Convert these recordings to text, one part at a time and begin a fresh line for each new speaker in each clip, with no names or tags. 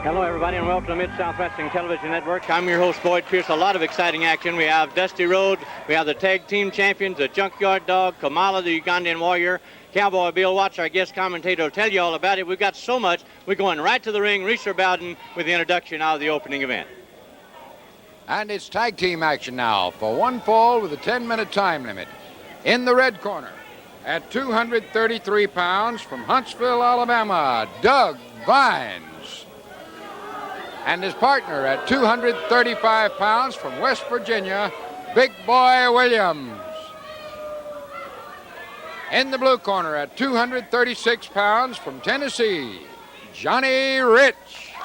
Hello, everybody, and welcome to Mid-South Wrestling Television Network. I'm your host, Boyd Pierce. A lot of exciting action. We have Dusty Rhodes. We have the tag team champions, the Junkyard Dog, Kamala, the Ugandan Warrior, Cowboy Bill Watts, our guest commentator, will tell you all about it. We've got so much. We're going right to the ring. Reeser Bowden with the introduction of the opening event.
And it's tag team action now for one fall with a 10-minute time limit. In the red corner, at 233 pounds from Huntsville, Alabama, Doug Vines. And his partner at 235 pounds from West Virginia, Big Boy Williams. In the blue corner at 236 pounds from Tennessee, Johnny Rich.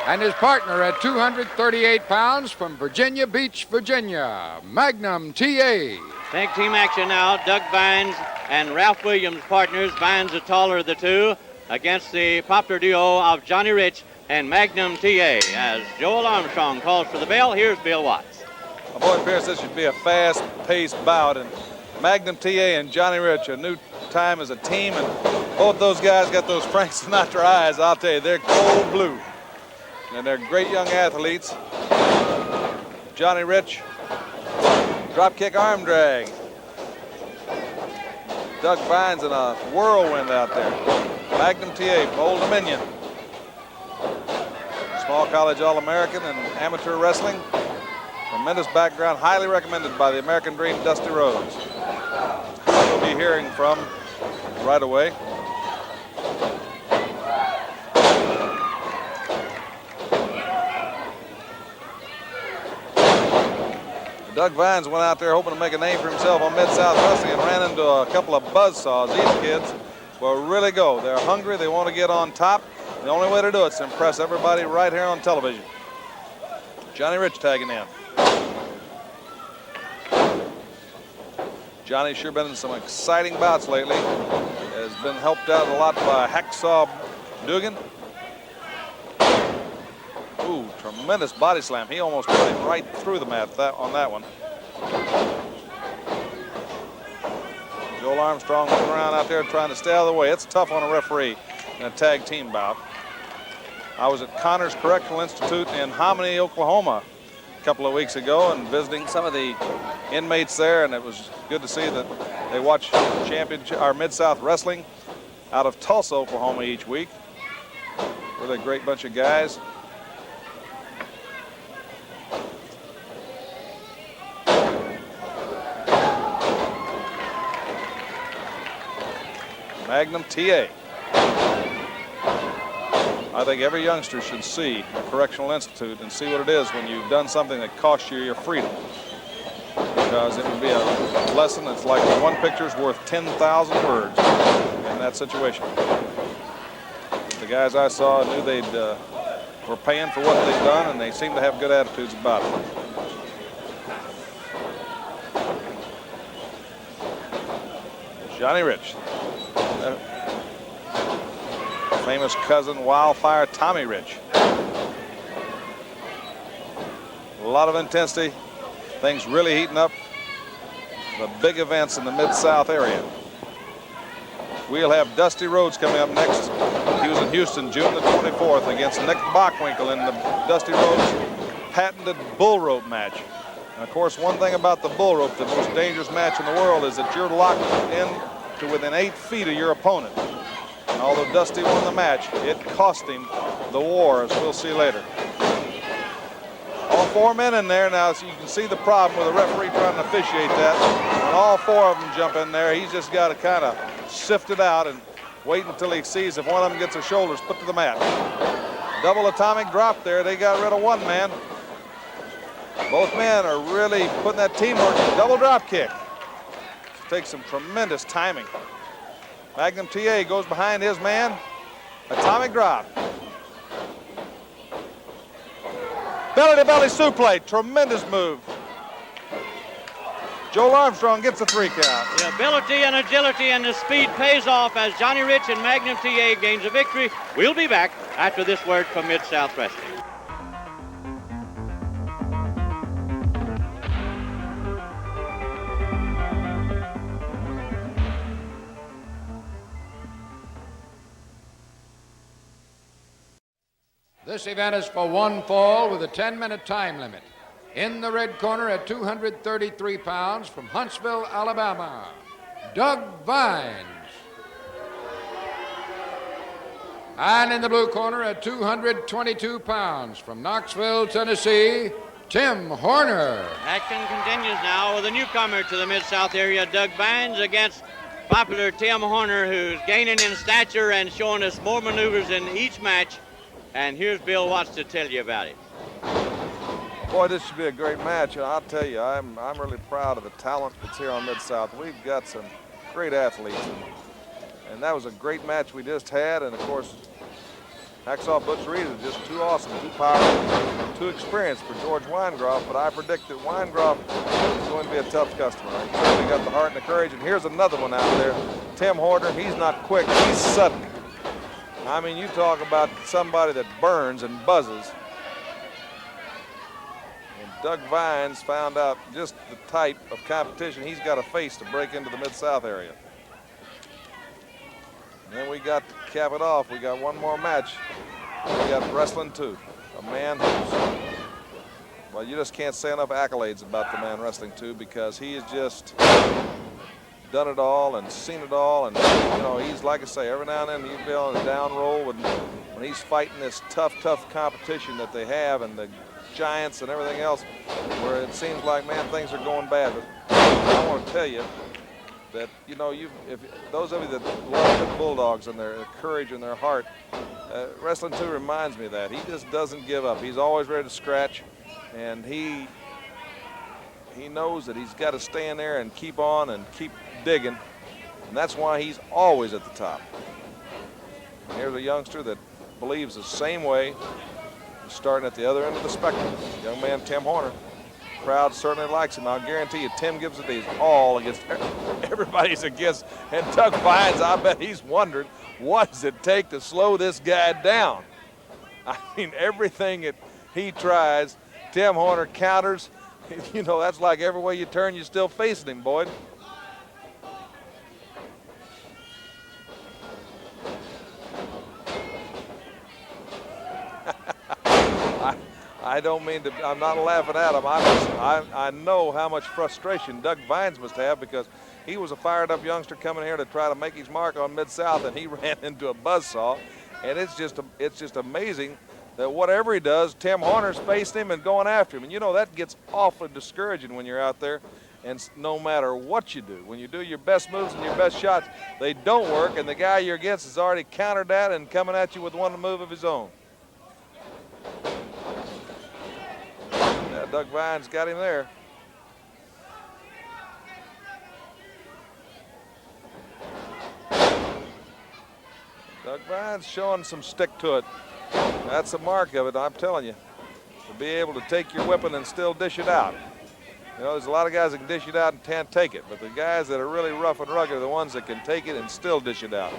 And his partner at 238 pounds from Virginia Beach, Virginia, Magnum TA.
Tag team action now. Doug Vines and Ralph Williams partners. Vines the taller of the two against the popular duo of Johnny Rich and Magnum TA. As Joel Armstrong calls for the bell, here's Bill Watts.
Boy, Pierce, this should be a fast-paced bout, and Magnum TA and Johnny Rich, a new time as a team, and both those guys got those Frank Sinatra eyes. I'll tell you, they're cold blue, and they're great young athletes. Johnny Rich, drop kick arm drag. Doug Vines in a whirlwind out there. Magnum TA, Old Dominion. Small college All-American in amateur wrestling. Tremendous background, highly recommended by the American Dream, Dusty Rhodes. We'll be hearing from right away. Doug Vines went out there hoping to make a name for himself on Mid-South Wrestling and ran into a couple of buzzsaws. These kids will really go. They're hungry. They want to get on top. The only way to do it is to impress everybody right here on television. Johnny Rich tagging in. Johnny's sure been in some exciting bouts lately. Has been helped out a lot by Hacksaw Dugan. Ooh, tremendous body slam. He almost put him right through the mat on that one. Joel Armstrong moving around out there trying to stay out of the way. It's tough on a referee in a tag team bout. I was at Connors Correctional Institute in Hominy, Oklahoma a couple of weeks ago and visiting some of the inmates there, and it was good to see that they watch Mid-South Wrestling out of Tulsa, Oklahoma each week. Really a great bunch of guys. Magnum TA. I think every youngster should see a Correctional Institute and see what it is when you've done something that costs you your freedom. Because it would be a lesson that's like one picture's worth 10,000 words in that situation. The guys I saw knew they were paying for what they'd done, and they seemed to have good attitudes about it. Johnny Rich. Famous cousin Wildfire Tommy Rich. A lot of intensity. Things really heating up. The big events in the Mid-South area. We'll have Dusty Rhodes coming up next. He was in Houston June the 24th against Nick Bockwinkel in the Dusty Rhodes patented bull rope match. And of course, one thing about the bull rope, the most dangerous match in the world, is that you're locked in to within 8 feet of your opponent. And although Dusty won the match, it cost him the war, as we'll see later. All 4 men in there now, so you can see the problem with the referee trying to officiate that. When all 4 of them jump in there, he's just got to kind of sift it out and wait until he sees if one of them gets his shoulders put to the mat. Double atomic drop there. They got rid of one man. Both men are really putting that teamwork. Double drop kick. Takes some tremendous timing. Magnum TA goes behind his man. Atomic drop. Belly-to-belly suplex. Tremendous move. Joel Armstrong gets a 3 count.
The ability and agility and the speed pays off as Johnny Rich and Magnum TA gains a victory. We'll be back after this word from Mid-South Wrestling.
This event is for one fall with a 10-minute time limit. In the red corner at 233 pounds from Huntsville, Alabama, Doug Vines. And in the blue corner at 222 pounds from Knoxville, Tennessee, Tim Horner.
Action continues now with a newcomer to the Mid-South area, Doug Vines, against popular Tim Horner, who's gaining in stature and showing us more maneuvers in each match. And here's Bill Watts to tell you about it.
Boy, this should be a great match, and I'll tell you, I'm really proud of the talent that's here on Mid-South. We've got some great athletes, and that was a great match we just had. And of course, Hacksaw Butch Reed is just too awesome, too powerful, too experienced for George Wingroff. But I predict that Wingroff is going to be a tough customer. He's certainly got the heart and the courage. And here's another one out there, Tim Horner. He's not quick, he's sudden. I mean, you talk about somebody that burns and buzzes. And Doug Vines found out just the type of competition he's got to face to break into the Mid-South area. And then we got to cap it off. We got one more match. We got Wrestling 2, a man who's, well, you just can't say enough accolades about the man Wrestling 2, because he has just done it all and seen it all. And you know, he's, like I say, every now and then you feel on the down roll when he's fighting this tough competition that they have, and the giants and everything else, where it seems like, man, things are going bad. But I want to tell you that, you know, if those of you that love the Bulldogs and their courage and their heart, Wrestling 2 reminds me of that. He just doesn't give up. He's always ready to scratch, and he knows that he's got to stay in there and keep on and keep digging, and that's why he's always at the top. And here's a youngster that believes the same way. He's starting at the other end of the spectrum. Young man Tim Horner. Crowd certainly likes him. I'll guarantee you, Tim gives it his all against everybody's against. And Doug Vines, I bet he's wondered, what does it take to slow this guy down? I mean, everything that he tries, Tim Horner counters. You know, that's like every way you turn, you're still facing him, Boyd. I don't mean to, I'm not laughing at him. I know how much frustration Doug Vines must have, because he was a fired up youngster coming here to try to make his mark on Mid-South, and he ran into a buzzsaw. And it's just amazing that whatever he does, Tim Horner's facing him and going after him. And you know, that gets awfully discouraging when you're out there, and no matter what you do, when you do your best moves and your best shots, they don't work, and the guy you're against has already countered that and coming at you with one move of his own. Doug Vines got him there. Doug Vines showing some stick to it. That's the mark of it, I'm telling you. To be able to take your whipping and still dish it out. You know, there's a lot of guys that can dish it out and can't take it, but the guys that are really rough and rugged are the ones that can take it and still dish it out.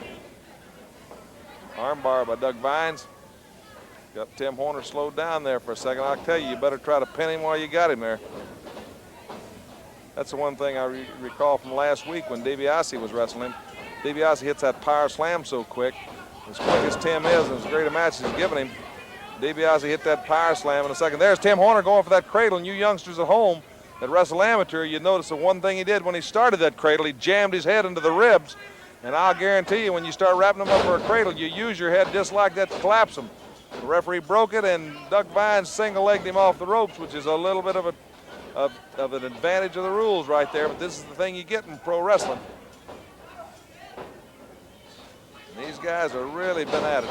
Armbar by Doug Vines. Got Tim Horner slowed down there for a second. I'll tell you, you better try to pin him while you got him there. That's the one thing I recall from last week when DiBiase was wrestling. DiBiase hits that power slam so quick. As quick as Tim is, and as great a match as he's given him, DiBiase hit that power slam in a second. There's Tim Horner going for that cradle, and you youngsters at home that wrestle amateur, you notice the one thing he did when he started that cradle, he jammed his head into the ribs. And I'll guarantee you, when you start wrapping them up for a cradle, you use your head just like that to collapse them. The referee broke it, and Doug Vines single-legged him off the ropes, which is a little bit of an advantage of the rules right there, but this is the thing you get in pro wrestling. And these guys have really been at it.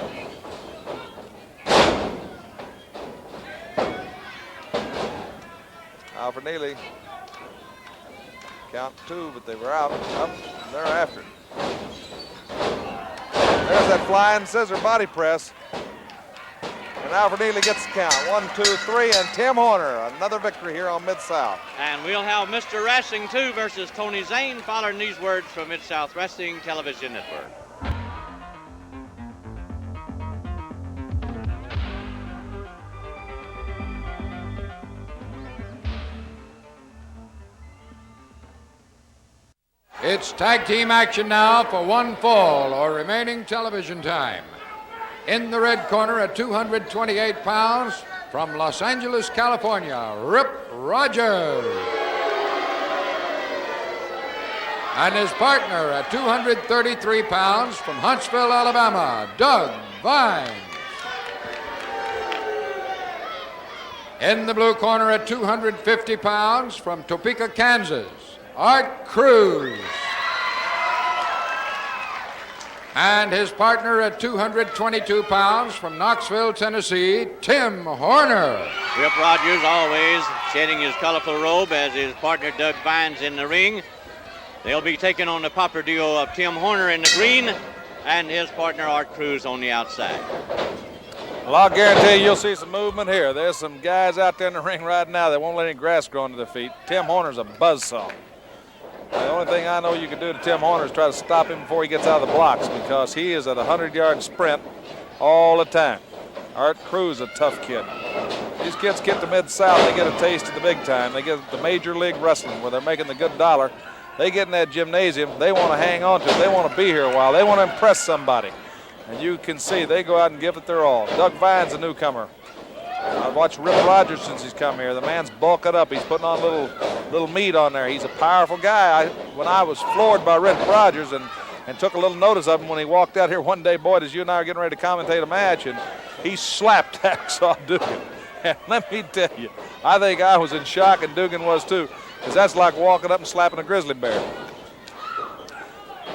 Alfred Neely, count 2, but they were out. Up, and they're after it. There's that flying scissor body press. And Alfred Neely gets the count. 1, 2, 3, and Tim Horner, another victory here on Mid-South.
And we'll have Mr. Wrestling 2 versus Tony Zane following these words from Mid-South Wrestling Television Network.
It's tag team action now for one fall or remaining television time. In the red corner at 228 pounds, from Los Angeles, California, Rip Rogers. And his partner at 233 pounds, from Huntsville, Alabama, Doug Vines. In the blue corner at 250 pounds, from Topeka, Kansas, Art Cruz. And his partner at 222 pounds, from Knoxville, Tennessee, Tim Horner.
Rip Rogers always shedding his colorful robe as his partner Doug Vines in the ring. They'll be taking on the popular duo of Tim Horner in the green and his partner Art Cruz on the outside.
Well, I'll guarantee you'll see some movement here. There's some guys out there in the ring right now that won't let any grass grow under their feet. Tim Horner's a buzzsaw. The only thing I know you can do to Tim Horner is try to stop him before he gets out of the blocks, because he is at a 100-yard sprint all the time. Art Cruz, a tough kid. These kids get to Mid-South, they get a taste of the big time. They get the Major League Wrestling where they're making the good dollar. They get in that gymnasium, they want to hang on to it. They want to be here a while. They want to impress somebody. And you can see they go out and give it their all. Doug Vines, a newcomer. I've watched Rip Rogers since he's come here. The man's bulking up. He's putting on little meat on there. He's a powerful guy. When I was floored by Rip Rogers and took a little notice of him when he walked out here one day, Boyd, as you and I are getting ready to commentate a match, and he slapped Hacksaw Dugan. And let me tell you, I think I was in shock, and Dugan was too, because that's like walking up and slapping a grizzly bear.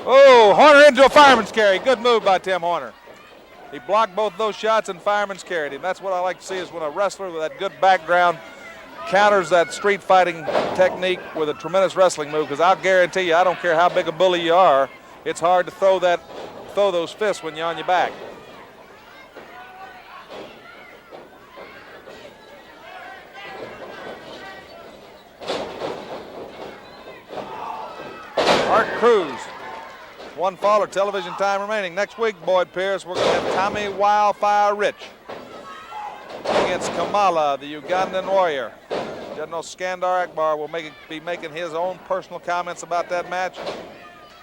Oh, Horner into a fireman's carry. Good move by Tim Horner. He blocked both those shots and fireman's carried him. That's what I like to see, is when a wrestler with that good background counters that street fighting technique with a tremendous wrestling move, because I'll guarantee you, I don't care how big a bully you are, it's hard to throw those fists when you're on your back. Art Cruz. One fall or television time remaining. Next week, Boyd Pierce, we're going to have Tommy Wildfire Rich against Kamala, the Ugandan warrior. General Skandar Akbar will be making his own personal comments about that match.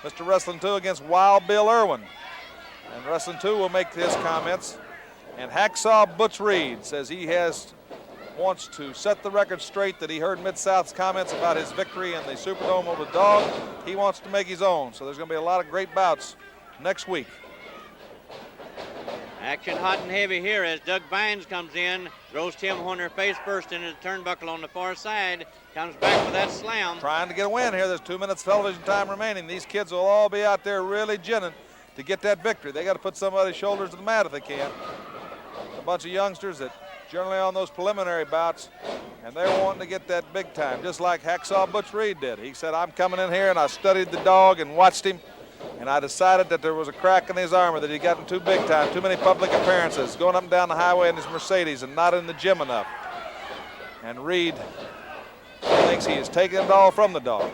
Mr. Wrestling 2 against Wild Bill Irwin. And Wrestling 2 will make his comments. And Hacksaw Butch Reed says he wants to set the record straight that he heard Mid-South's comments about his victory in the Superdome over the Dog. He wants to make his own, so there's going to be a lot of great bouts next week.
Action hot and heavy here as Doug Vines comes in, throws Tim Horner face first into the turnbuckle on the far side, comes back with that slam.
Trying to get a win here. There's 2 minutes television time remaining. These kids will all be out there really ginning to get that victory. They got to put somebody's shoulders to the mat if they can. A bunch of youngsters that generally on those preliminary bouts, and they're wanting to get that big time, just like Hacksaw Butch Reed did. He said, I'm coming in here and I studied the dog and watched him, and I decided that there was a crack in his armor, that he'd gotten too big time, too many public appearances, going up and down the highway in his Mercedes and not in the gym enough. And Reed thinks he is taking it all from the dog.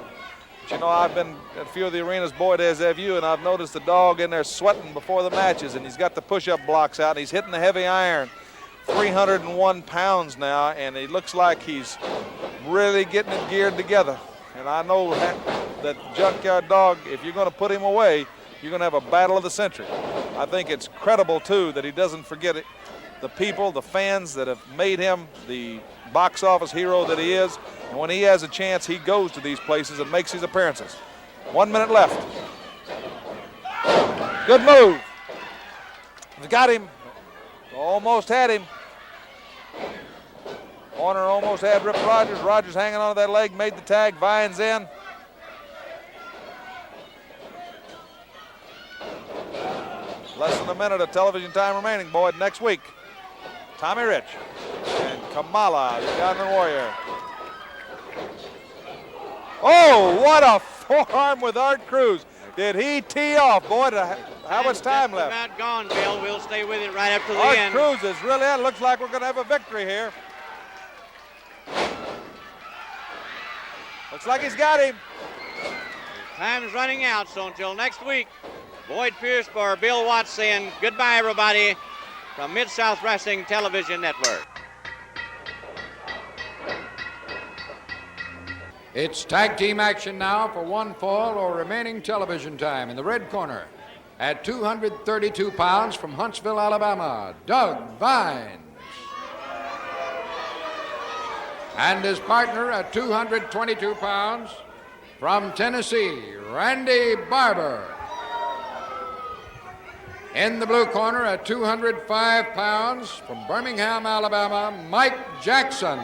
But you know, I've been at a few of the arenas, Boyd, as have you, and I've noticed the dog in there sweating before the matches, and he's got the push-up blocks out, and he's hitting the heavy iron. 301 pounds now, and he looks like he's really getting it geared together. And I know that Junkyard Dog, if you're going to put him away, you're going to have a battle of the century. I think it's credible, too, that he doesn't forget it. The people, the fans that have made him the box office hero that he is, and when he has a chance, he goes to these places and makes his appearances. 1 minute left. Good move. He's got him. Almost had him. Horner almost had Rip Rogers. Rogers hanging onto that leg, made the tag. Vines in. Less than a minute of television time remaining, Boyd. Next week, Tommy Rich and Kamala, the Ugandan warrior. Oh, what a forearm with Art Cruz. Did he tee off, Boyd? How much time left?
About gone, Bill. We'll stay with it right up to the
Art
end.
Cruz is really in. Looks like we're going to have a victory here. Looks like he's got him.
Time's running out, so until next week, Boyd Pierce for Bill Watts saying goodbye, everybody, from Mid-South Wrestling Television Network.
It's tag team action now for one fall or remaining television time. In the red corner At 232 pounds from Huntsville, Alabama, Doug Vines. And his partner at 222 pounds from Tennessee, Randy Barber. In the blue corner at 205 pounds from Birmingham, Alabama, Mike Jackson.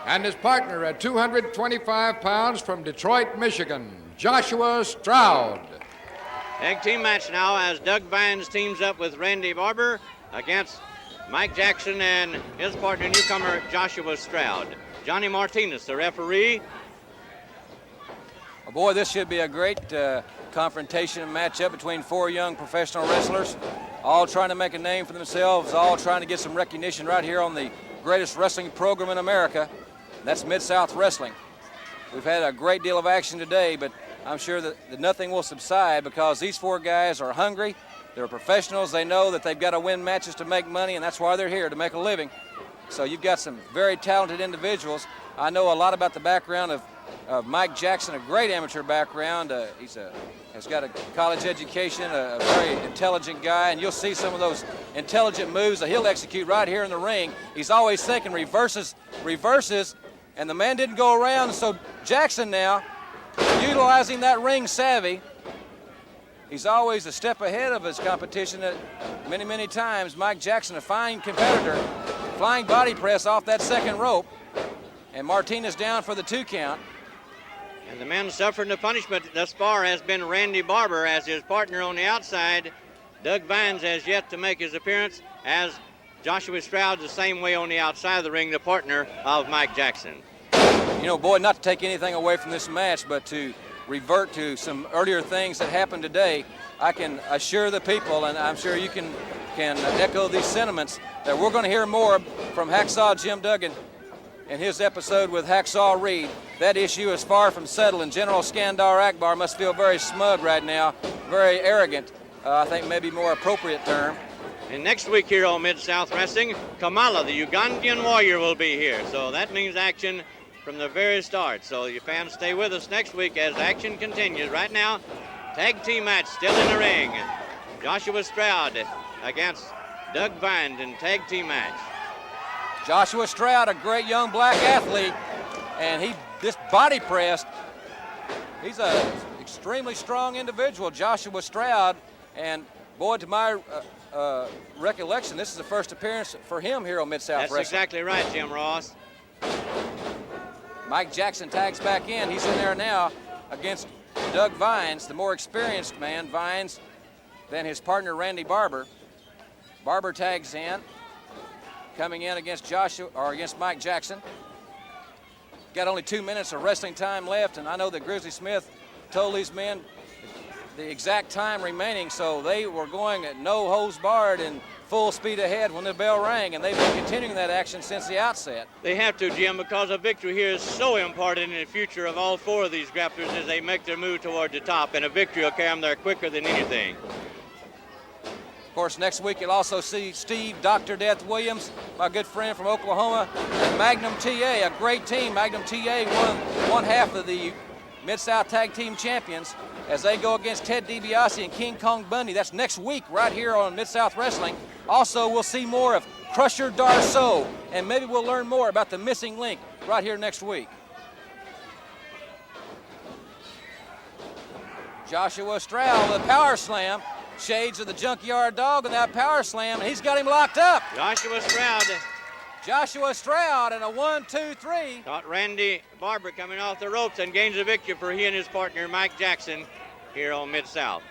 And his partner at 225 pounds from Detroit, Michigan, Joshua Stroud.
Tag team match now as Doug Vines teams up with Randy Barber against Mike Jackson and his partner, newcomer Joshua Stroud. Johnny Martinez, the referee.
Well, boy, this should be a great confrontation and matchup between four young professional wrestlers, all trying to make a name for themselves, all trying to get some recognition right here on the greatest wrestling program in America. That's Mid-South Wrestling. We've had a great deal of action today, but I'm sure that nothing will subside because these four guys are hungry. They're professionals. They know that they've got to win matches to make money, and that's why they're here, to make a living. So you've got some very talented individuals. I know a lot about the background of Mike Jackson, a great amateur background. Has got a college education, a very intelligent guy, and you'll see some of those intelligent moves that he'll execute right here in the ring. He's always thinking reverses, and the man didn't go around, so Jackson now, utilizing that ring savvy, he's always a step ahead of his competition many, many times. Mike Jackson, a fine competitor, flying body press off that second rope, and Martinez down for the 2 count.
And the man suffering the punishment thus far has been Randy Barber as his partner on the outside. Doug Vines has yet to make his appearance as Joshua Stroud the same way on the outside of the ring, the partner of Mike Jackson.
You know, boy, not to take anything away from this match, but to revert to some earlier things that happened today, I can assure the people, and I'm sure you can echo these sentiments, that we're going to hear more from Hacksaw Jim Duggan in his episode with Hacksaw Reed. That issue is far from settled, and General Skandar Akbar must feel very smug right now, very arrogant, I think maybe more appropriate term.
And next week here on Mid-South Wrestling, Kamala, the Ugandan warrior, will be here. So that means action from the very start. So you fans stay with us next week as action continues. Right now, tag team match still in the ring. Joshua Stroud against Doug Vines in tag team match.
Joshua Stroud, a great young black athlete, and he just body pressed. He's an extremely strong individual, Joshua Stroud, and boy, to my recollection, this is the first appearance for him here on Mid-South Wrestling.
That's exactly right, Jim Ross.
Mike Jackson tags back in. He's in there now against Doug Vines, the more experienced man, Vines, than his partner Randy Barber. Barber tags in, coming in against against Mike Jackson. Got only 2 minutes of wrestling time left, and I know that Grizzly Smith told these men the exact time remaining, so they were going at no holds barred and full speed ahead when the bell rang, and they've been continuing that action since the outset.
They have to, Jim, because a victory here is so important in the future of all four of these grapplers as they make their move toward the top, and a victory will carry them there quicker than anything.
Of course, next week you'll also see Steve Dr. Death Williams, my good friend from Oklahoma, and Magnum TA, a great team. Magnum TA one half of the Mid-South Tag Team Champions as they go against Ted DiBiase and King Kong Bundy. That's next week right here on Mid-South Wrestling. Also, we'll see more of Krusher Darrow, and maybe we'll learn more about the missing link right here next week. Joshua Stroud with a power slam. Shades of the Junkyard Dog and that power slam, and he's got him locked up.
Joshua Stroud
and a 1, 2, 3.
Caught Randy Barber coming off the ropes and gains a victory for he and his partner Mike Jackson here on Mid-South.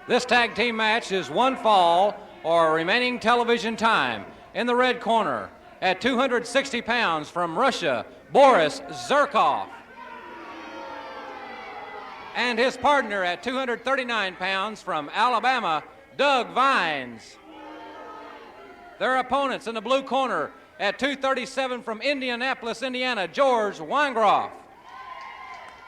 This tag team match is one fall or remaining television time. In the red corner, at 260 pounds from Russia, Boris Zurkhov. And his partner at 239 pounds from Alabama, Doug Vines. Their opponents in the blue corner at 237 from Indianapolis, Indiana, George Wingroff.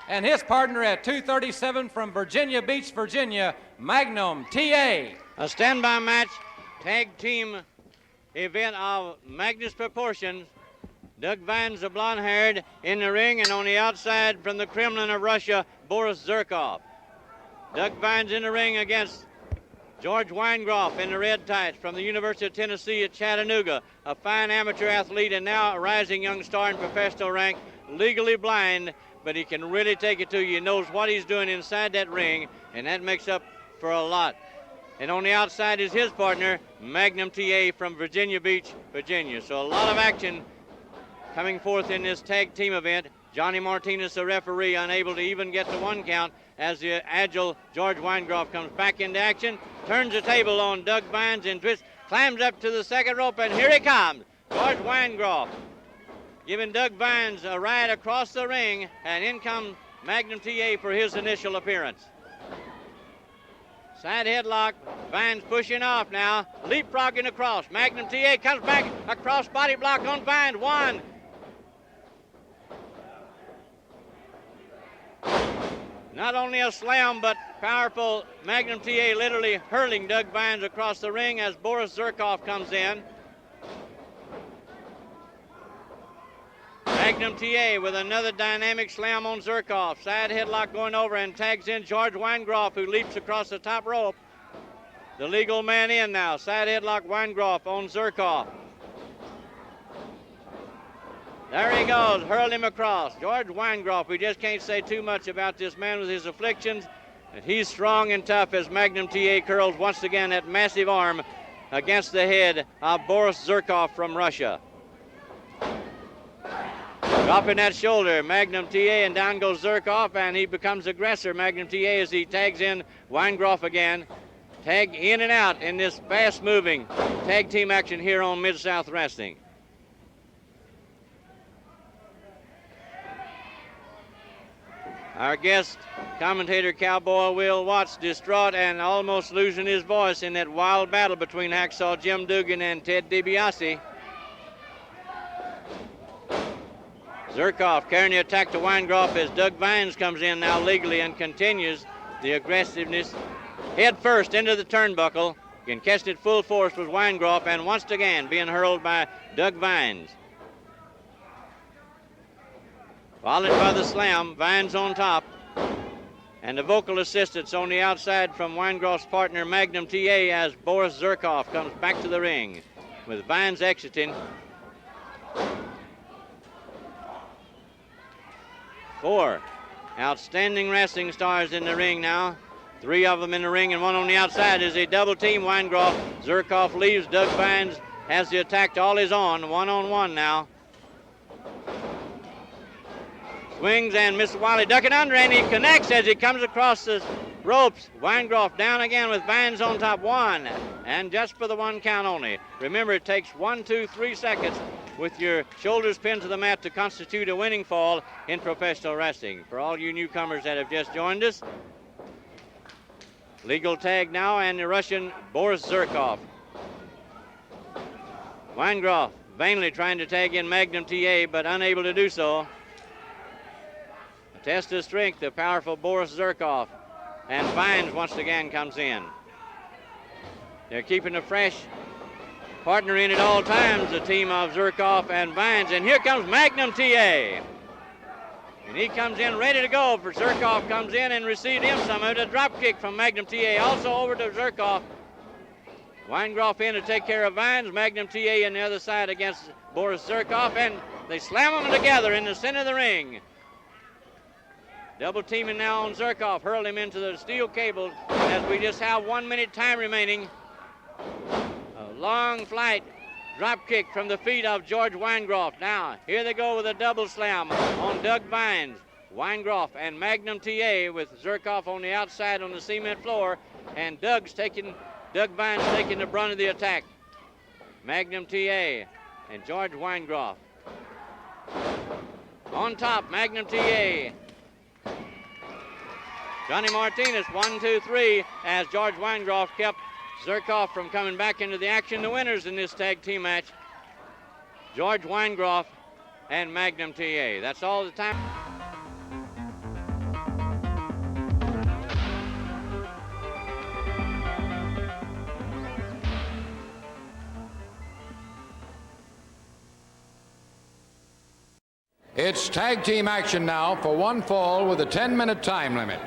And his partner at 237 from Virginia Beach, Virginia, Magnum TA.
A standby match, tag team event of Magnus proportions. Doug Vines, the blonde-haired, in the ring, and on the outside from the Kremlin of Russia, Boris Zurkhov. Doug Vines in the ring against George Wingroff in the red tights from the University of Tennessee at Chattanooga, a fine amateur athlete and now a rising young star in professional rank, legally blind, but he can really take it to you. He knows what he's doing inside that ring, and that makes up for a lot. And on the outside is his partner, Magnum TA from Virginia Beach, Virginia. So a lot of action coming forth in this tag team event. Johnny Martinez, the referee, unable to even get to one count as the agile George Wingroff comes back into action, turns the table on Doug Vines and twists, climbs up to the second rope, and here he comes, George Wingroff, giving Doug Vines a ride across the ring, and in comes Magnum TA for his initial appearance. Side headlock, Vines pushing off now, leapfrogging across. Magnum TA comes back across, body block on Vines, one. Not only a slam, but powerful Magnum TA literally hurling Doug Vines across the ring as Boris Zurkhov comes in. Magnum TA with another dynamic slam on Zurkhov. Side headlock going over and tags in George Wingroff, who leaps across the top rope. The legal man in now. Side headlock Wingroff on Zurkhov. There he goes, hurled him across. George Wingroff, we just can't say too much about this man with his afflictions. And he's strong and tough as Magnum TA curls once again that massive arm against the head of Boris Zurkhov from Russia. Dropping that shoulder, Magnum TA, and down goes Zurkhov, and he becomes aggressor, Magnum TA, as he tags in Wingroff again. Tag in and out in this fast-moving tag team action here on Mid-South Wrestling. Our guest commentator, Cowboy Will Watts, distraught and almost losing his voice in that wild battle between Hacksaw Jim Dugan and Ted DiBiase. Zurkhov carrying the attack to Wingroff as Doug Vines comes in now legally and continues the aggressiveness. Head first into the turnbuckle. Again, catched it full force was Wingroff, and once again being hurled by Doug Vines. Followed by the slam, Vines on top. And the vocal assistance on the outside from Wingroff's partner, Magnum TA, as Boris Zurkhov comes back to the ring with Vines exiting. 4 outstanding wrestling stars in the ring now. 3 of them in the ring and 1 on the outside as they double team Wingroff. Zurkhov leaves. Doug Vines has the attack to all his own. 1-on-1 now. Swings and Mr. Wiley ducking under, and he connects as he comes across the ropes. Wingroff down again with Vines on top. 1, and just for the 1 count only. Remember, it takes 1, 2, 3 seconds with your shoulders pinned to the mat to constitute a winning fall in professional wrestling. For all you newcomers that have just joined us, legal tag now, and the Russian Boris Zurkhov. Wingroff vainly trying to tag in Magnum TA, but unable to do so. A test of strength, the powerful Boris Zurkhov, and Vines once again comes in. They're keeping a fresh partner in at all times, the team of Zurkhov and Vines, and here comes Magnum TA. And he comes in ready to go, for Zurkhov comes in and received him some of it. A drop kick from Magnum TA, also over to Zurkhov. Wingroff in to take care of Vines, Magnum TA on the other side against Boris Zurkhov, and they slam them together in the center of the ring. Double teaming now on Zurkhov, hurled him into the steel cable as we just have 1 minute time remaining. A long flight drop kick from the feet of George Wingroff. Now, here they go with a double slam on Doug Vines. Wingroff and Magnum TA with Zurkhov on the outside on the cement floor, and Doug Vines taking the brunt of the attack. Magnum TA and George Wingroff. On top, Magnum TA. Johnny Martinez, 1, 2, 3, as George Wingroff kept Zurkhov from coming back into the action. The winners in this tag team match, George Wingroff and Magnum TA. That's all the time.
It's tag team action now for one fall with a 10-minute time limit.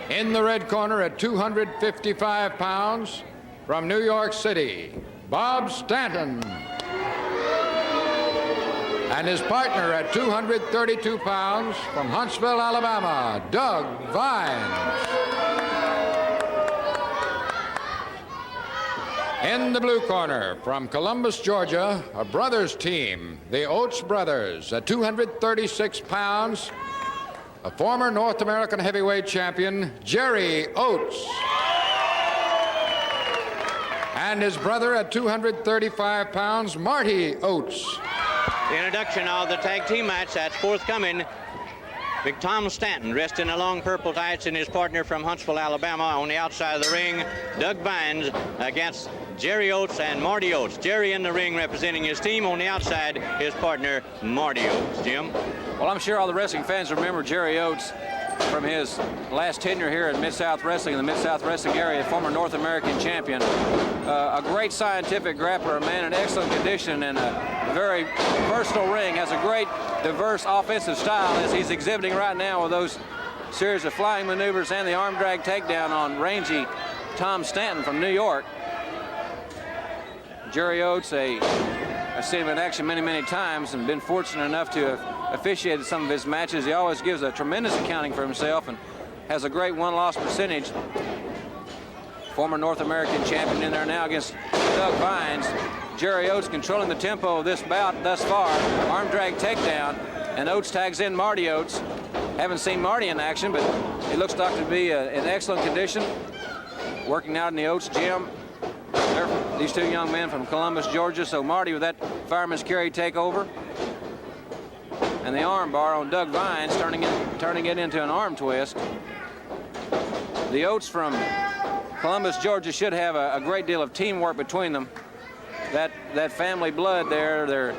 In the red corner at 255 pounds from New York City, Bob Stanton. And his partner at 232 pounds from Huntsville, Alabama, Doug Vines. In the blue corner from Columbus, Georgia, a brothers team, the Oats Brothers, at 236 pounds, a former North American heavyweight champion, Jerry Oates. And his brother at 235 pounds, Marty Oates.
The introduction of the tag team match that's forthcoming. Big Tom Stanton, dressed in the long purple tights, and his partner from Huntsville, Alabama, on the outside of the ring, Doug Vines, against Jerry Oates and Marty Oates. Jerry in the ring representing his team, on the outside, his partner, Marty Oates. Jim?
Well, I'm sure all the wrestling fans remember Jerry Oates from his last tenure here at Mid-South Wrestling, in the Mid-South Wrestling area, former North American champion. A great scientific grappler, a man in excellent condition and a very versatile ring, has a great diverse offensive style as he's exhibiting right now with those series of flying maneuvers and the arm drag takedown on rangy Tom Stanton from New York. Jerry Oates, I've seen him in action many, many times and been fortunate enough to have officiated some of his matches. He always gives a tremendous accounting for himself and has a great one-loss percentage. Former North American champion in there now against Doug Vines. Jerry Oates controlling the tempo of this bout thus far. Arm drag takedown, and Oates tags in Marty Oates. Haven't seen Marty in action, but he looks like to be in excellent condition. Working out in the Oates gym. These two young men from Columbus, Georgia. So Marty with that fireman's carry takeover. And the arm bar on Doug Vines, turning it into an arm twist. The Oates from Columbus, Georgia should have a great deal of teamwork between them. That family blood there,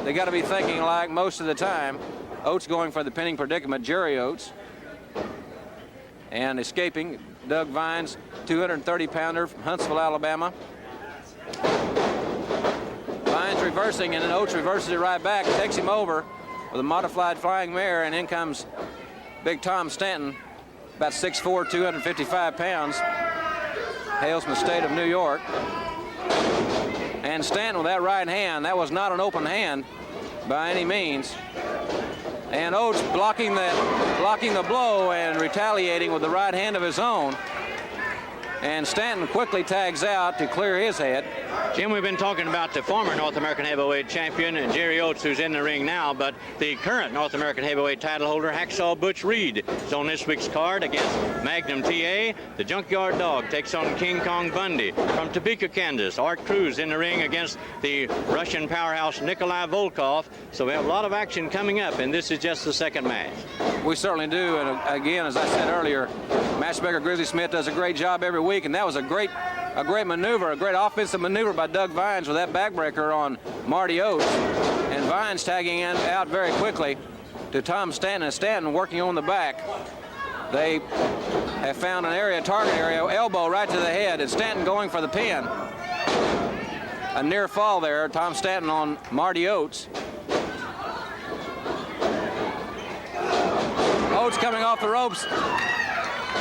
they got to be thinking alike most of the time. Oates going for the pinning predicament, Jerry Oates. And escaping, Doug Vines, 230-pounder from Huntsville, Alabama. Vines reversing, and then Oates reverses it right back, takes him over with a modified flying mare, and in comes Big Tom Stanton, about 6'4", 255 pounds. Hails from the state of New York. And Stanton with that right hand, that was not an open hand by any means. And Oates blocking the blow and retaliating with the right hand of his own. And Stanton quickly tags out to clear his head.
Jim, we've been talking about the former North American heavyweight champion and Jerry Oates, who's in the ring now, but the current North American heavyweight title holder, Hacksaw Butch Reed, is on this week's card against Magnum TA. The Junkyard Dog takes on King Kong Bundy. From Topeka, Kansas, Art Cruz in the ring against the Russian powerhouse Nikolai Volkov. So we have a lot of action coming up, and this is just the second match.
We certainly do, and again, as I said earlier, matchmaker Grizzly Smith does a great job every week, and that was a great maneuver, a great offensive maneuver by Doug Vines with that backbreaker on Marty Oates. And Vines tagging out very quickly to Tom Stanton, and Stanton working on the back. They have found an area, target area, elbow right to the head, and Stanton going for the pin. A near fall there, Tom Stanton on Marty Oates. Oates coming off the ropes.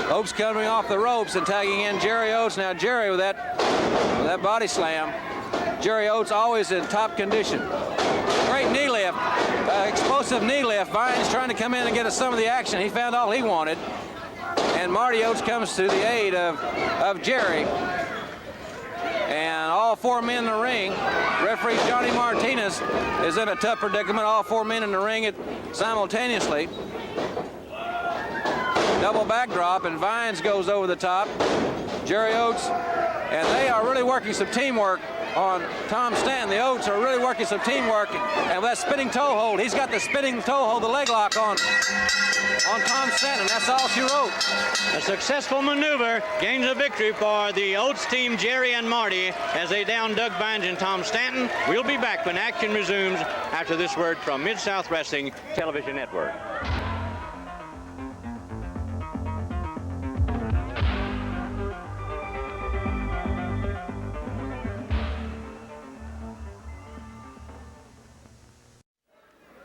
Oates coming off the ropes and tagging in Jerry Oates. Now Jerry with that body slam. Jerry Oates always in top condition. Great knee lift, explosive knee lift. Vines trying to come in and get us some of the action. He found all he wanted. And Marty Oates comes to the aid of Jerry. And all four men in the ring. Referee Johnny Martinez is in a tough predicament. All four men in the ring simultaneously. Double backdrop, and Vines goes over the top. Jerry Oates, and they are really working some teamwork on Tom Stanton. The Oates are really working some teamwork, and with that spinning toe hold, he's got the spinning toe hold, the leg lock on Tom Stanton. That's all she wrote.
A successful maneuver gains a victory for the Oates team, Jerry and Marty, as they down Doug Vines and Tom Stanton. We'll be back when action resumes after this word from Mid-South Wrestling Television Network.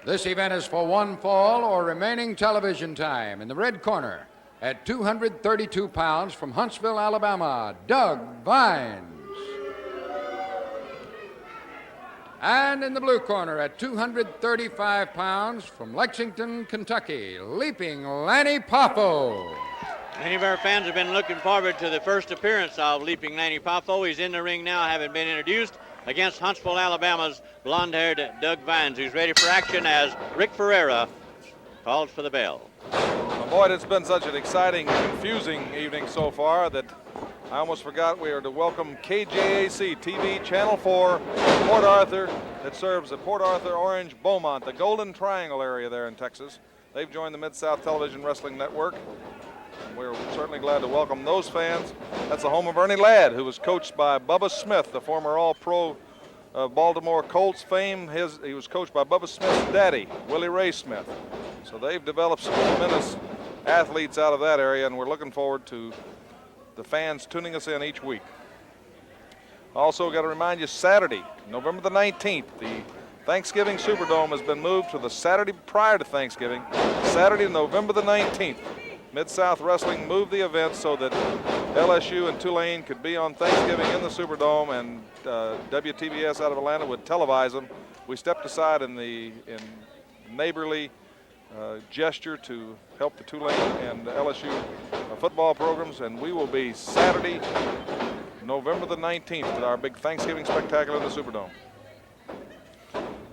This event is for one fall or remaining television time. In the red corner, at 232 pounds from Huntsville, Alabama, Doug Vines. And in the blue corner, at 235 pounds from Lexington, Kentucky, leaping Lanny Poffo.
Many of our fans have been looking forward to the first appearance of leaping Lanny Poffo. He's in the ring now, having been introduced against Huntsville, Alabama's blonde-haired Doug Vines, who's ready for action as Rick Ferreira calls for the bell.
Well, Boyd, it's been such an exciting, confusing evening so far that I almost forgot we are to welcome KJAC TV Channel 4 Port Arthur that serves the Port Arthur, Orange, Beaumont, the Golden Triangle area there in Texas. They've joined the Mid-South Television Wrestling Network. We're certainly glad to welcome those fans. That's the home of Ernie Ladd, who was coached by Bubba Smith, the former All-Pro Baltimore Colts fame. He was coached by Bubba Smith's daddy, Willie Ray Smith. So they've developed some tremendous athletes out of that area, and we're looking forward to the fans tuning us in each week. Also got to remind you, Saturday, November the 19th, the Thanksgiving Superdome has been moved to the Saturday prior to Thanksgiving, Saturday, November the 19th. Mid-South Wrestling moved the event so that LSU and Tulane could be on Thanksgiving in the Superdome, and WTBS out of Atlanta would televise them. We stepped aside in neighborly gesture to help the Tulane and LSU football programs, and we will be Saturday, November the 19th with our big Thanksgiving spectacular in the Superdome.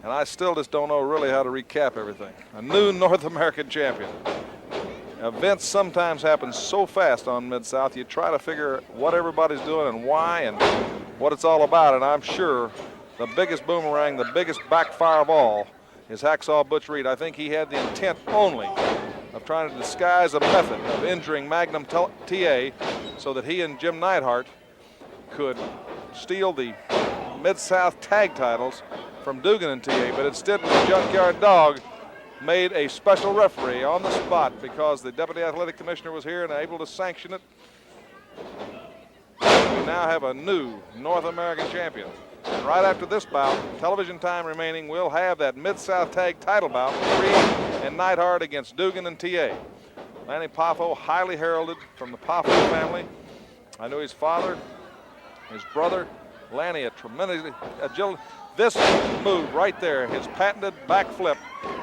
And I still just don't know really how to recap everything. A new North American champion. Events sometimes happen so fast on Mid-South, you try to figure what everybody's doing and why and what it's all about, and I'm sure the biggest boomerang, the biggest backfire of all is Hacksaw Butch Reed. I think he had the intent only of trying to disguise a method of injuring Magnum TA so that he and Jim Neidhart could steal the Mid-South tag titles from Dugan and TA, but instead the Junkyard Dog made a special referee on the spot because the Deputy Athletic Commissioner was here and able to sanction it. We now have a new North American champion. And right after this bout, television time remaining, we'll have that Mid-South Tag title bout, Reed and Neidhart against Dugan and TA. Lanny Poffo, highly heralded from the Poffo family. I knew his father, his brother. Lanny, a tremendous agility. This move right there, his patented backflip,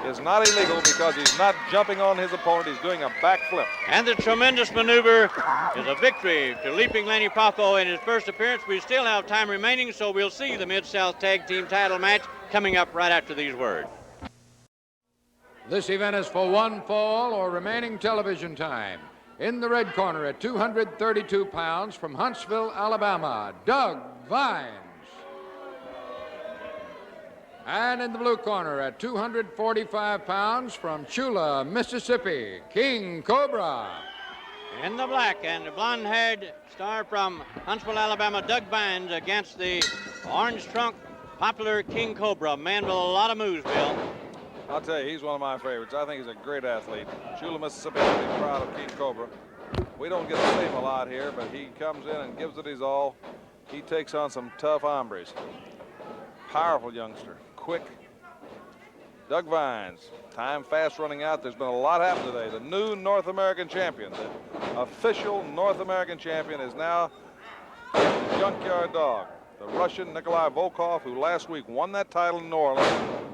is not illegal because he's not jumping on his opponent. He's doing a backflip.
And the tremendous maneuver is a victory to leaping Lanny Poffo in his first appearance. We still have time remaining, so we'll see the Mid-South Tag Team title match coming up right after these words.
This event is for one fall or remaining television time. In the red corner at 232 pounds from Huntsville, Alabama, Doug Vines. And in the blue corner at 245 pounds from Chula, Mississippi, King Cobra.
In the black and the blonde-haired star from Huntsville, Alabama, Doug Vines against the orange trunk, popular King Cobra. Man with a lot of moves, Bill.
I'll tell you, he's one of my favorites. I think he's a great athlete. Chula, Mississippi, will be proud of King Cobra. We don't get to see him a lot here, but he comes in and gives it his all. He takes on some tough hombres. Powerful youngster. Quick. Doug Vines, time fast running out. There's been a lot happen today. The new North American champion, the official North American champion, is now Junkyard Dog. The Russian Nikolai Volkov, who last week won that title in New Orleans,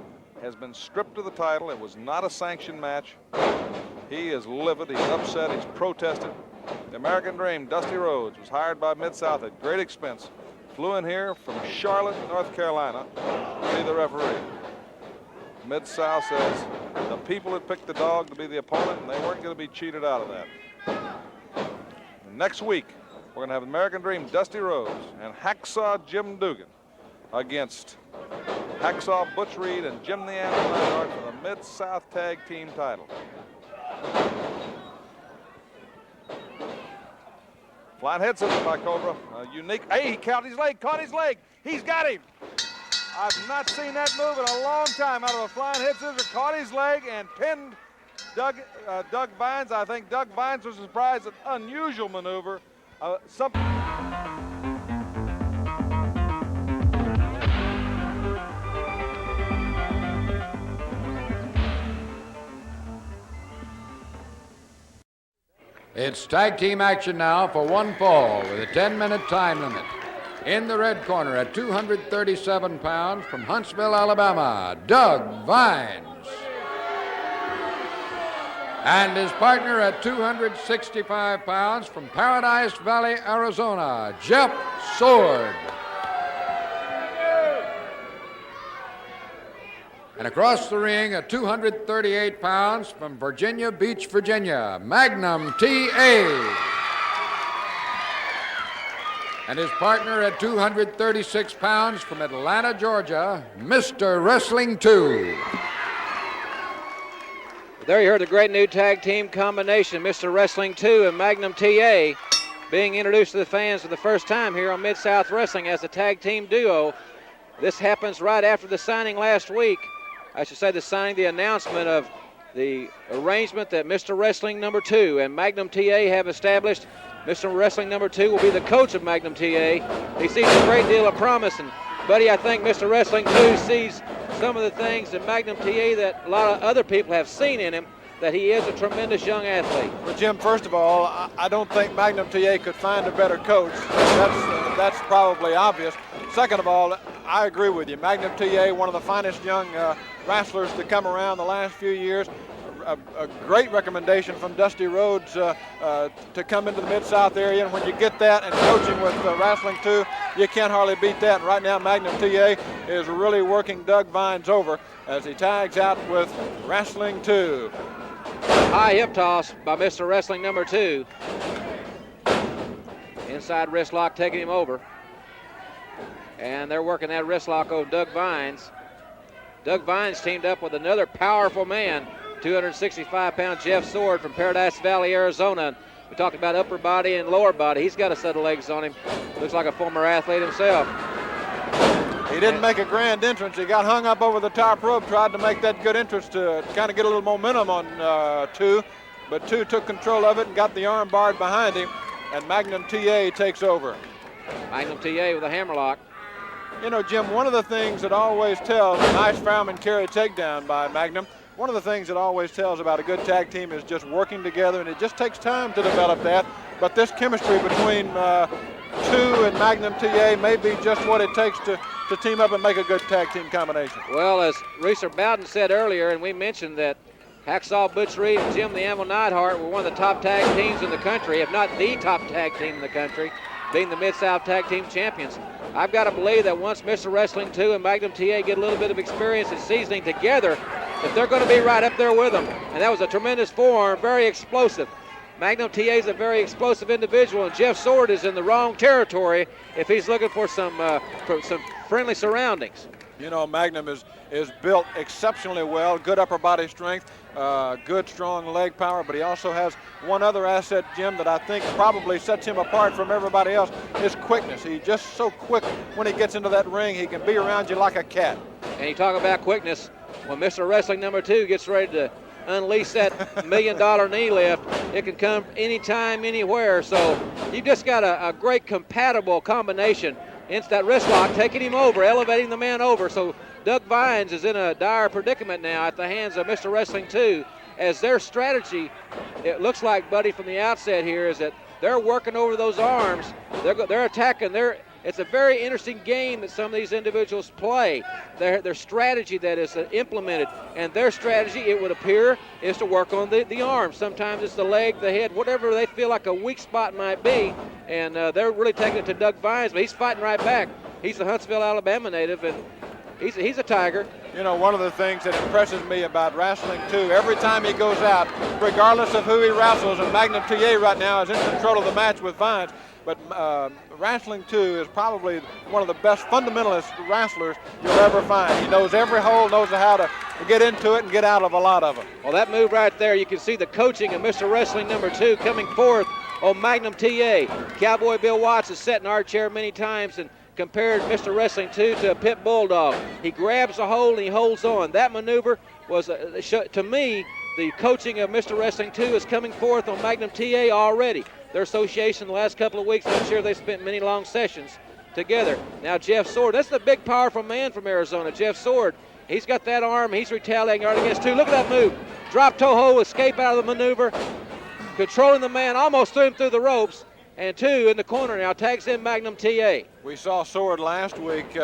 has been stripped of the title. It was not a sanctioned match. He is livid. He's upset. He's protested. The American Dream, Dusty Rhodes, was hired by Mid-South at great expense. Flew in here from Charlotte, North Carolina, to be the referee. Mid-South says the people had picked the dog to be the opponent, and they weren't going to be cheated out of that. Next week, we're going to have American Dream Dusty Rhodes and Hacksaw Jim Dugan against Hacksaw Butch Reed and Jim the Animal Neidhart for the Mid-South Tag Team title. Flying head scissors by Cobra. Unique. Hey, he caught his leg. He's got him. I've not seen that move in a long time. Out of a flying head scissors, caught his leg and pinned Doug Vines. I think Doug Vines was surprised at unusual maneuver.
It's tag team action now for one fall with a 10-minute time limit. In the red corner at 237 pounds from Huntsville, Alabama, Doug Vines. And his partner at 265 pounds from Paradise Valley, Arizona, Jeff Sword. And across the ring at 238 pounds from Virginia Beach, Virginia, Magnum TA. And his partner at 236 pounds from Atlanta, Georgia, Mr. Wrestling 2.
There you heard the great new tag team combination, Mr. Wrestling 2 and Magnum TA, being introduced to the fans for the first time here on Mid-South Wrestling as a tag team duo. This happens right after the signing last week. I should say the announcement of the arrangement that Mr. Wrestling number 2 and Magnum TA have established. Mr. Wrestling number 2 will be the coach of Magnum TA. He sees a great deal of promise, and buddy, I think Mr. Wrestling 2 sees some of the things in Magnum TA that a lot of other people have seen in him, that he is a tremendous young athlete.
Well, Jim, first of all, I don't think Magnum TA could find a better coach. That's probably obvious. Second of all, I agree with you. Magnum TA, one of the finest young wrestlers to come around the last few years. A great recommendation from Dusty Rhodes to come into the Mid-South area, and when you get that and coaching with Wrestling 2, you can't hardly beat that. And right now, Magnum TA is really working Doug Vines over as he tags out with Wrestling 2.
High hip toss by Mr. Wrestling number 2. Inside wrist lock taking him over. And they're working that wrist lock over Doug Vines. Doug Vines teamed up with another powerful man, 265-pound Jeff Sword from Paradise Valley, Arizona. We talked about upper body and lower body. He's got a set of legs on him. Looks like a former athlete himself.
He didn't make a grand entrance. He got hung up over the top rope, tried to make that good entrance to kind of get a little momentum on 2, but 2 took control of it and got the arm barred behind him, and Magnum TA takes over.
Magnum TA with a hammerlock.
You know, Jim, one of the things that always tells, a nice fireman carry takedown by Magnum, one of the things that always tells about a good tag team is just working together, and it just takes time to develop that. But this chemistry between 2 and Magnum TA may be just what it takes to team up and make a good tag team combination.
Well, as Reeser Bowden said earlier, and we mentioned that Hacksaw Butch Reed and Jim the Anvil Neidhart were one of the top tag teams in the country, if not the top tag team in the country, being the Mid-South Tag Team Champions. I've got to believe that once Mr. Wrestling 2 and Magnum TA get a little bit of experience and seasoning together, that they're going to be right up there with them. And that was a tremendous forearm, very explosive. Magnum TA is a very explosive individual, and Jeff Sword is in the wrong territory if he's looking for some friendly surroundings.
You know, Magnum is built exceptionally well, good upper body strength, good strong leg power, but he also has one other asset, Jim, that I think probably sets him apart from everybody else, his quickness. He's just so quick when he gets into that ring. He can be around you like a cat.
And you talk about quickness, when Mr. Wrestling number 2 gets ready to unleash that $1 million knee lift, it can come anytime, anywhere. So you've just got a great compatible combination. Into that wrist lock, taking him over, elevating the man over. So Doug Vines is in a dire predicament now at the hands of Mr. Wrestling 2, as their strategy, it looks like, buddy, from the outset here, is that they're working over those arms. They're attacking. It's a very interesting game that some of these individuals play. Their strategy that is implemented, and their strategy, it would appear, is to work on the arms. Sometimes it's the leg, the head, whatever they feel like a weak spot might be, and they're really taking it to Doug Vines, but he's fighting right back. He's a Huntsville, Alabama native, and he's a tiger.
You know, one of the things that impresses me about Wrestling 2, every time he goes out, regardless of who he wrestles, and Magnum TA right now is in control of the match with Vines, but Wrestling 2 is probably one of the best fundamentalist wrestlers you'll ever find. He knows every hole, knows how to get into it and get out of a lot of them.
Well, that move right there, you can see the coaching of Mr. Wrestling number 2 coming forth on Magnum TA. Cowboy Bill Watts has sat in our chair many times and compared Mr. Wrestling 2 to a pit bulldog. He grabs a hold and he holds on. That maneuver was, to me, the coaching of Mr. Wrestling 2 is coming forth on Magnum TA already. Their association the last couple of weeks, I'm sure they spent many long sessions together. Now Jeff Sword, that's the big powerful man from Arizona, Jeff Sword. He's got that arm, he's retaliating right against 2. Look at that move. Drop toe hold, escape out of the maneuver.
controlling the man, almost threw him through the ropes. And 2 in the corner now, tags in Magnum TA.
We saw Sword last week in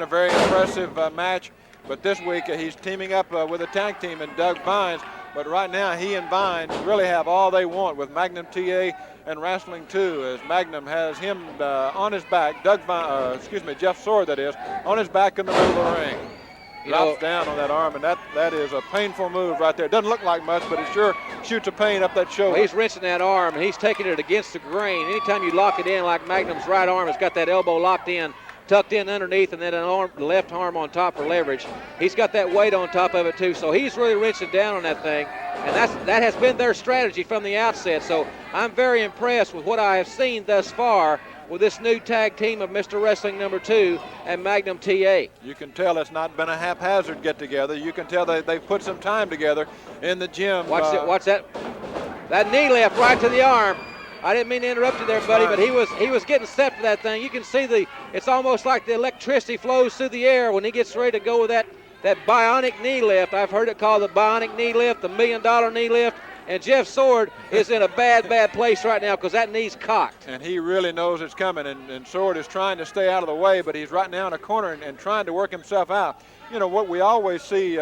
a very impressive match, but this week he's teaming up with a tag team in Doug Vines. But right now he and Vines really have all they want with Magnum TA and Wrestling 2, as Magnum has him on his back, Jeff Sword that is, on his back in the middle of the ring. Drops down on that arm, and that is a painful move right there. Doesn't look like much, but it sure shoots a pain up that shoulder.
Well, he's wrenching that arm, and he's taking it against the grain. Anytime you lock it in, like Magnum's right arm has got that elbow locked in, tucked in underneath, and then the left arm on top for leverage. He's got that weight on top of it too, so he's really wrenching down on that thing, and that has been their strategy from the outset. So I'm very impressed with what I have seen thus far with this new tag team of Mr. Wrestling number 2 and Magnum TA.
You can tell it's not been a haphazard get-together. You can tell they've put some time together in the gym.
Watch that. That knee lift right to the arm. I didn't mean to interrupt you there, buddy, but he was getting set for that thing. You can see it's almost like the electricity flows through the air when he gets ready to go with that bionic knee lift. I've heard it called the bionic knee lift, the $1 million knee lift. And Jeff Sword is in a bad place right now because that knee's cocked.
And he really knows it's coming, and Sword is trying to stay out of the way, but he's right now in a corner and trying to work himself out. You know, what we always see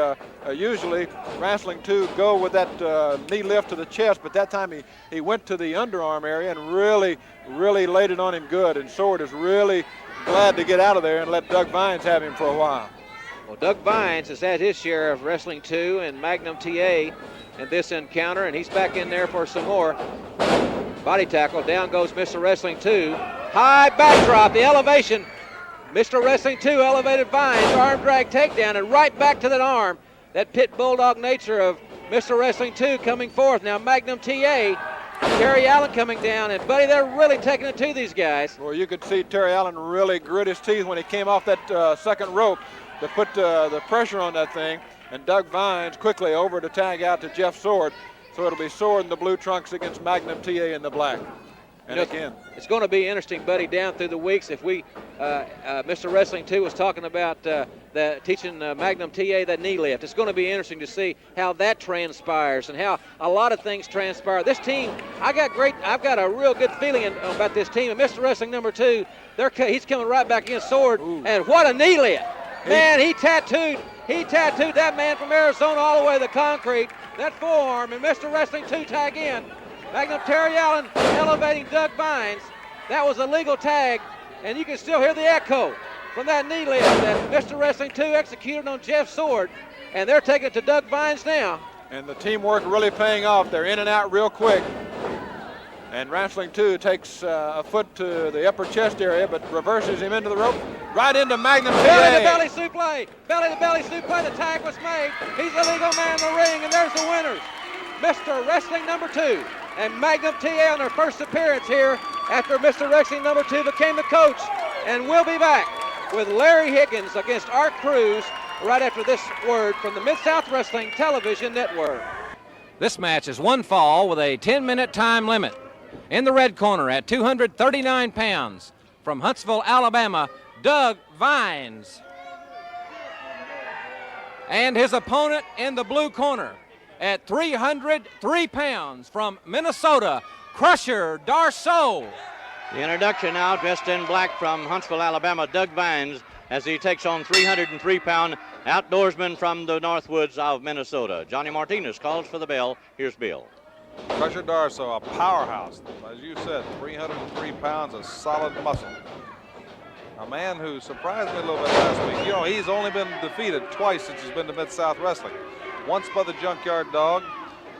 usually Wrestling 2 go with that knee lift to the chest, but that time he went to the underarm area and really laid it on him good, and Sword is really glad to get out of there and let Doug Vines have him for a while.
Well, Doug Vines has had his share of Wrestling 2 and Magnum TA in this encounter, and he's back in there for some more. Body tackle, down goes Mr. Wrestling 2. High backdrop, the elevation. Mr. Wrestling 2 elevated Vines, arm drag takedown, and right back to that arm. That pit bulldog nature of Mr. Wrestling 2 coming forth. Now Magnum TA, Terry Allen coming down, and buddy, they're really taking it to these guys.
Well, you could see Terry Allen really grit his teeth when he came off that second rope to put the pressure on that thing. And Doug Vines quickly over to tag out to Jeff Sword. So it'll be Sword in the blue trunks against Magnum TA in the black. And again,
it's going to be interesting, buddy, down through the weeks. If Mr. Wrestling 2 was talking about teaching Magnum TA that knee lift. It's going to be interesting to see how that transpires and how a lot of things transpire. This team, I've got a real good feeling about this team. And Mr. Wrestling number 2, he's coming right back against Sword. Ooh. And what a knee lift. Man, he tattooed that man from Arizona all the way to the concrete. That forearm, and Mr. Wrestling 2 tag in. Magnum Terry Allen elevating Doug Vines. That was a legal tag, and you can still hear the echo from that knee lift that Mr. Wrestling 2 executed on Jeff Sword. And they're taking it to Doug Vines now.
And the teamwork really paying off. They're in and out real quick. And Wrestling 2 takes a foot to the upper chest area, but reverses him into the rope. Right into Magnum TA.
Belly to belly suplex. The tag was made. He's the legal man in the ring, and there's the winners. Mr. Wrestling number 2 and Magnum TA on their first appearance here after Mr. Wrestling number 2 became the coach. And we'll be back with Larry Higgins against Art Cruz right after this word from the Mid-South Wrestling Television Network.
This match is one fall with a 10-minute time limit. In the red corner at 239 pounds, from Huntsville, Alabama, Doug Vines. And his opponent in the blue corner at 303 pounds, from Minnesota, Krusher Darrow.
The introduction now, dressed in black from Huntsville, Alabama, Doug Vines, as he takes on 303-pound outdoorsman from the Northwoods of Minnesota. Johnny Martinez calls for the bell. Here's Bill.
Krusher Darrow, a powerhouse. As you said, 303 pounds of solid muscle. A man who surprised me a little bit last week. You know, he's only been defeated twice since he's been to Mid-South Wrestling. Once by the Junkyard Dog,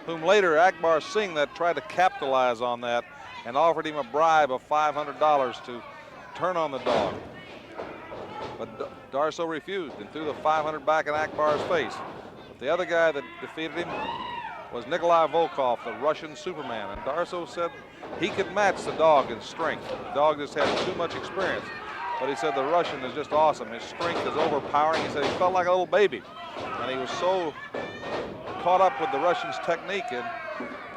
whom later Akbar Singh that tried to capitalize on that and offered him a bribe of $500 to turn on the dog. But Darrow refused and threw the $500 back in Akbar's face. But the other guy that defeated him was Nikolai Volkov, the Russian Superman. And Darrow said he could match the dog in strength. The dog just had too much experience. But he said the Russian is just awesome. His strength is overpowering. He said he felt like a little baby. And he was so caught up with the Russian's technique. And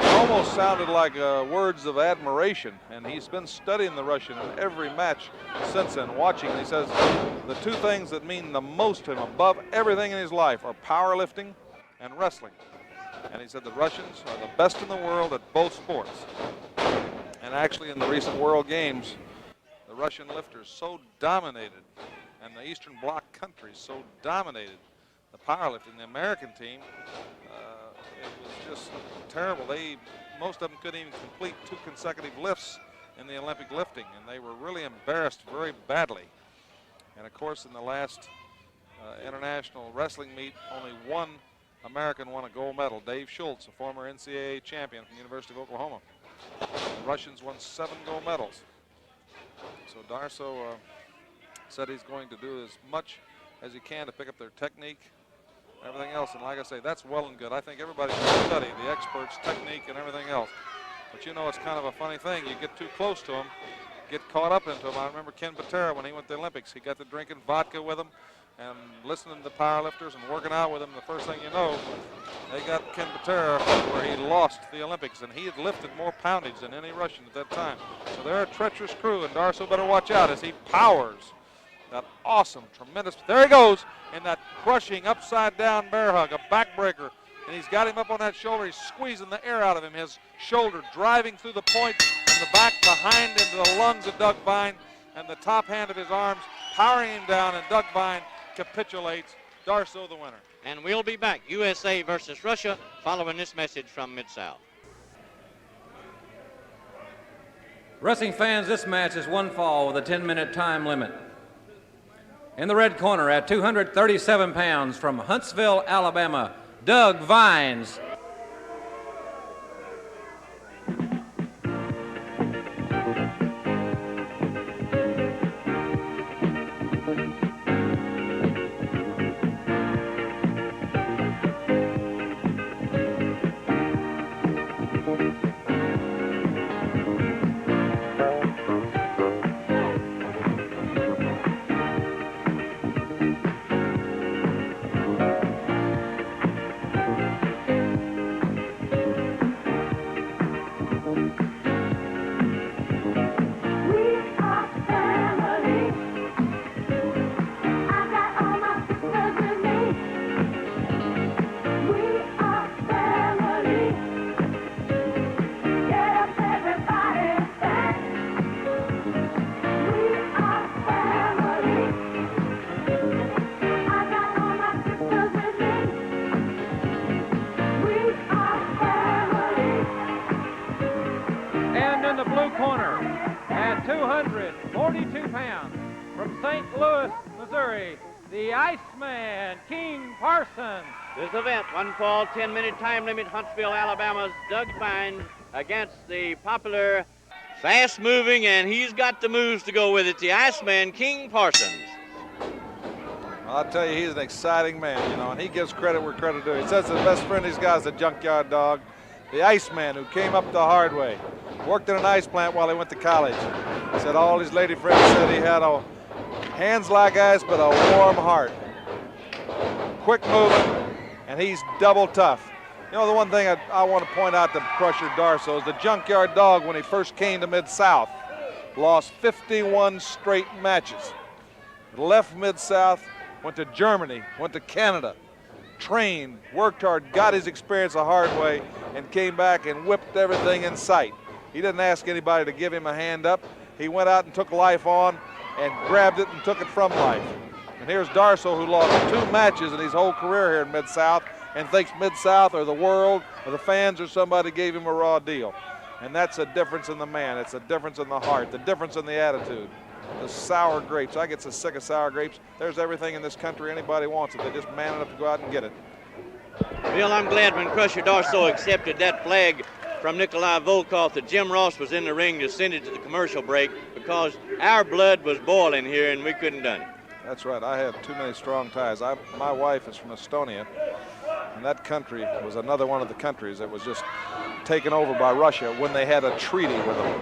it almost sounded like words of admiration. And he's been studying the Russian in every match since then, watching. And he says the two things that mean the most to him above everything in his life are powerlifting and wrestling. And he said the Russians are the best in the world at both sports. And actually in the recent World Games, the Russian lifters so dominated, and the Eastern Bloc countries so dominated the powerlifting. The American team, it was just terrible. Most of them couldn't even complete 2 consecutive lifts in the Olympic lifting, and they were really embarrassed very badly. And of course, in the last international wrestling meet, only one American won a gold medal, Dave Schultz, a former NCAA champion from the University of Oklahoma. The Russians won 7 gold medals. So Darso said he's going to do as much as he can to pick up their technique, everything else. And like I say, that's well and good. I think everybody should study the experts' technique and everything else. But you know, it's kind of a funny thing. You get too close to them, get caught up into them. I remember Ken Patera when he went to the Olympics. He got to drinking vodka with them and listening to the powerlifters and working out with them. The first thing you know, they got Ken Patera where he lost the Olympics, and he had lifted more poundage than any Russian at that time. So they're a treacherous crew, and Darso better watch out as he powers that awesome, tremendous. There he goes in that crushing upside-down bear hug, a backbreaker, and he's got him up on that shoulder. He's squeezing the air out of him, his shoulder driving through the point from the back behind into the lungs of Doug Vine, and the top hand of his arms powering him down, and Doug Vine capitulates. Darso the winner.
And we'll be back, USA versus Russia, following this message from Mid-South.
Wrestling fans, this match is one fall with a 10-minute time limit. In the red corner at 237 pounds from Huntsville, Alabama, Doug Vines. The Iceman, King Parsons.
This event, one fall, 10-minute time limit, Huntsville, Alabama's Doug Vines against the popular, fast-moving, and he's got the moves to go with it, the Iceman, King Parsons.
I'll tell you, he's an exciting man, you know, and he gives credit where credit due. He says the best friend he's got is the junkyard dog, the Iceman, who came up the hard way. Worked in an ice plant while he went to college. He said all his lady friends said he had hands like ice, but a warm heart. Quick moving, and he's double tough. You know, the one thing I want to point out to Krusher Darrow is the junkyard dog, when he first came to Mid-South, lost 51 straight matches. Left Mid-South, went to Germany, went to Canada, trained, worked hard, got his experience the hard way, and came back and whipped everything in sight. He didn't ask anybody to give him a hand up. He went out and took life on and grabbed it and took it from life. And here's Darso, who lost 2 matches in his whole career here in Mid-South and thinks Mid-South or the world or the fans or somebody gave him a raw deal. And that's a difference in the man. It's a difference in the heart, the difference in the attitude. The sour grapes. I get so sick of sour grapes. There's everything in this country anybody wants it. They just man enough to go out and get it.
Bill, I'm glad when Krusher Darrow accepted that flag from Nikolai Volkov that Jim Ross was in the ring to send it to the commercial break, because our blood was boiling here and we couldn't done it.
That's right. I had too many strong ties. My wife is from Estonia, and that country was another one of the countries that was just taken over by Russia when they had a treaty with them.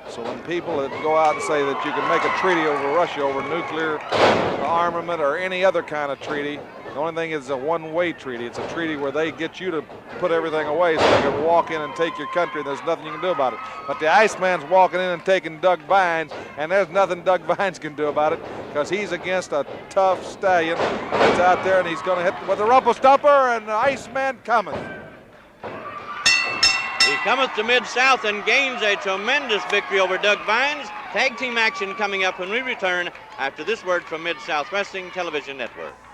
So when people that go out and say that you can make a treaty over Russia over nuclear armament or any other kind of treaty, the only thing is a one-way treaty. It's a treaty where they get you to put everything away so they can walk in and take your country. There's nothing you can do about it. But the Iceman's walking in and taking Doug Vines, and there's nothing Doug Vines can do about it, because he's against a tough stallion that's out there, and he's going to hit with a rumple stumper, and the Iceman coming.
cometh to Mid-South and gains a tremendous victory over Doug Vines. Tag team action coming up when we return after this word from Mid-South Wrestling Television Network.